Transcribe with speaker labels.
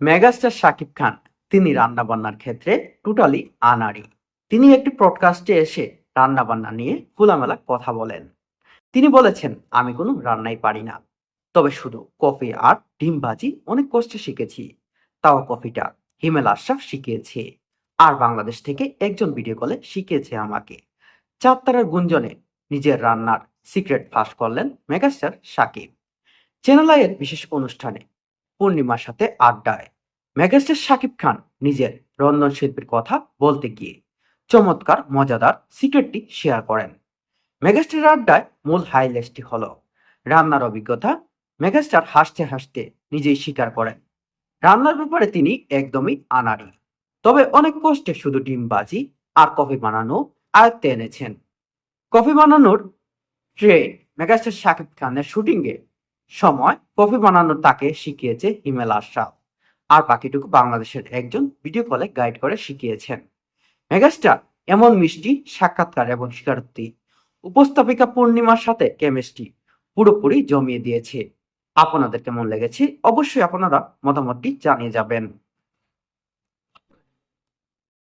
Speaker 1: Megastar Shakib Khan তিনি রান্নাবান্নার ক্ষেত্রে টোটালি আনাড়ি। তিনি একটি পডকাস্টে এসে রান্নাবান্না নিয়ে খোলামেলা কথা বলেন। তিনি বলেছেন, আমি কোনো রান্নাই পারি না, তবে শুধু কফি আর ডিম ভাজি অনেক কষ্টে শিখেছি। তাও কফিটা হিমেল আশরাফ শিখিয়েছে, আর বাংলাদেশ থেকে একজন ভিডিও কলে শিখিয়েছে আমাকে। চার তারার গুঞ্জনে নিজের রান্নার সিক্রেট ফাঁস করলেন মেগাস্টার শাকিব। চ্যানেল আইয়ের বিশেষ অনুষ্ঠানে পূর্ণিমার সাথে আড্ডায় মেগাস্টার শাকিব খান নিজের রন্ধনশিল্পীর কথা বলতে গিয়ে চমৎকার মজাদার সিক্রেটটি শেয়ার করেন। মেগাস্টার আড্ডায় মূল হাইলাইটটি হলো রান্নার অভিজ্ঞতা। মেগাস্টার হাসতে হাসতে নিজেই স্বীকার করেন, রান্নার ব্যাপারে তিনি একদমই আনাড়ি, তবে অনেক কষ্টে শুধু ডিম বাজি আর কফি বানানো আয়ত্তে এনেছেন। কফি বানানোর ট্রেন মেগাস্টার শাকিব খানের শুটিংয়ে সময় কফি বানানো তাকে শিখিয়েছে হিমেল আশরাফ, আর বাকিটুকু বাংলাদেশের একজন ভিডিও কলে গাইড করে শিখিয়েছেন মেগাস্টার। এমন মিষ্টি সাক্ষাৎকার এবং স্বীকারোক্তি উপস্থাপিকা পূর্ণিমার সাথে কেমিস্ট্রি পুরোপুরি জমিয়ে দিয়েছে। আপনাদের কেমন লেগেছে অবশ্যই আপনারা মতামতটি জানিয়ে যাবেন।